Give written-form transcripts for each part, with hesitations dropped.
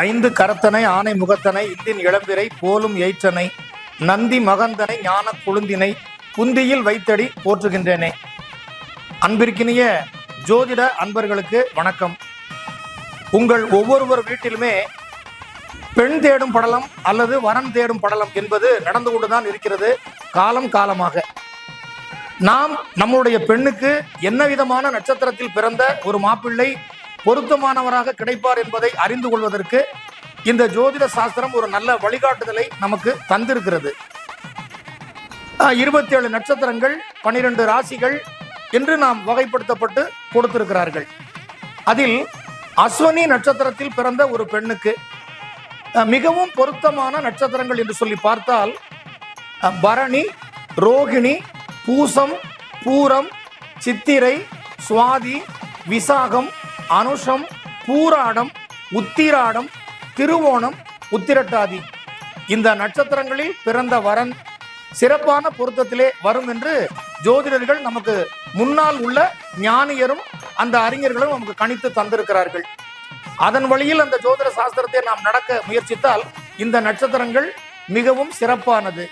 ஐந்து கரத்தனை ஆனை முகத்தனை இந்தின் இளம்பிரை போலும் எயிற்றனை நந்தி மகந்தனை ஞான கொழுந்தினை புந்தியில் வைத்தடி போற்றுகின்றேனே. அன்பிற்கினிய ஜோதிட அன்பர்களுக்கு வணக்கம். உங்கள் ஒவ்வொருவர் வீட்டிலுமே பெண் தேடும் படலம் அல்லது வரன் தேடும் படலம் என்பது நடந்து கொண்டுதான் இருக்கிறது. காலமாக நாம் நம்முடைய பெண்ணுக்கு என்ன விதமான நட்சத்திரத்தில் பிறந்த ஒரு மாப்பிள்ளை பொருத்தமானவராக கிடைப்பார் என்பதை அறிந்து கொள்வதற்கு இந்த ஜோதிட சாஸ்திரம் ஒரு நல்ல வழிகாட்டுதலை நமக்கு தந்திருக்கிறது. 27 நட்சத்திரங்கள், 12 ராசிகள் என்று நாம் வகைப்படுத்தப்பட்டு கொடுத்திருக்கிறார்கள். அதில் அஸ்வினி நட்சத்திரத்தில் பிறந்த ஒரு பெண்ணுக்கு மிகவும் பொருத்தமான நட்சத்திரங்கள் என்று சொல்லி பார்த்தால் பரணி, ரோகிணி, பூசம், பூரம், சித்திரை, சுவாதி, விசாகம், அனுஷம், பூராடம், உத்திராடம், திருவோணம், உத்திரட்டாதி இந்த நட்சத்திரங்களில் பிறந்த வரன் சிறப்பான பொருத்தத்திலே வரும் என்று ஜோதிடர்கள் நமக்கு முன்னால் உள்ள ஞானியரும் அந்த அறிஞர்களும் நமக்கு கணித்து தந்திருக்கிறார்கள். அதன் வழியில் அந்த ஜோதிட சாஸ்திரத்தை நாம் நடக்க முயற்சித்தால் இந்த நட்சத்திரங்கள் மிகவும் சிறப்பானது.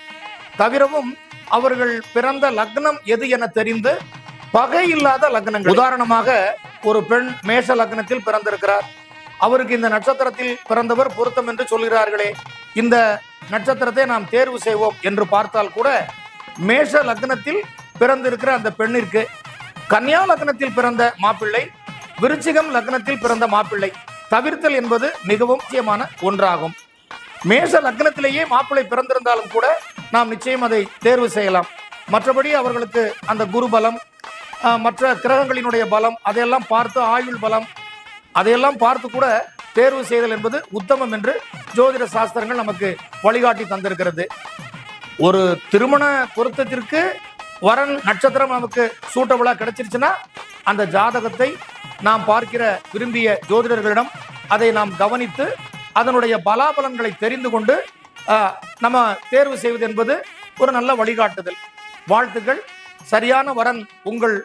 தவிரவும் அவர்கள் பிறந்த லக்னம் எது என தெரிந்து பகை இல்லாத லக்னங்கள், உதாரணமாக ஒரு பெண் மேஷ லக்னத்தில் பிறந்திருக்கிறார், அவருக்கு இந்த நட்சத்திரத்தில் பிறந்தவர் பொருத்தம் என்று சொல்கிறார்களே, இந்த நட்சத்திரத்தை நாம் தேர்வு செய்வோம் என்று பார்த்தால் கூட மேஷ லக்னத்தில் பிறந்திருக்கிற அந்த பெண்ணிற்கு கன்னியா லக்னத்தில் பிறந்த மாப்பிள்ளை, விருச்சிகம் லக்னத்தில் பிறந்த மாப்பிள்ளை தவிர்த்தல் என்பது மிகவும் முக்கியமான ஒன்றாகும். மேஷ லக்னத்திலேயே மாப்பிள்ளை பிறந்திருந்தாலும் கூட நாம் நிச்சயம் அதை தேர்வு செய்யலாம். மற்றபடி அவர்களுக்கு அந்த குரு பலம், மற்ற கிரகங்களினுடைய பலம், அதையெல்லாம் பார்த்து ஆயுள் பலம் அதையெல்லாம் பார்த்து கூட தேர்வு செய்தல் என்பது உத்தமம் என்று ஜோதிட சாஸ்திரங்கள் நமக்கு வழிகாட்டி தந்திருக்கிறது. ஒரு திருமண பொருத்தத்திற்கு வரன் நட்சத்திரம் நமக்கு சூட்டபிளா கிடைச்சிருச்சுன்னா அந்த ஜாதகத்தை நாம் பார்க்கிற விரும்பிய ஜோதிடர்களிடம் அதை நாம் கவனித்து அதனுடைய பலாபலன்களை தெரிந்து கொண்டு நம்ம தேர்வு செய்வது என்பது ஒரு நல்ல வழிகாட்டுதல். வாழ்த்துக்கள். சரியான வரன் உங்கள்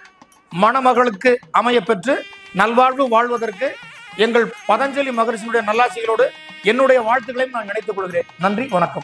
மணமகளுக்கு அமைய பெற்று நல்வாழ்வு வாழ்வதற்கு எங்கள் பதஞ்சலி மகரிஷியுடைய நல்லாசிகளோடு என்னுடைய வாழ்த்துக்களையும் நான் நினைத்துக் கொள்கிறேன். நன்றி, வணக்கம்.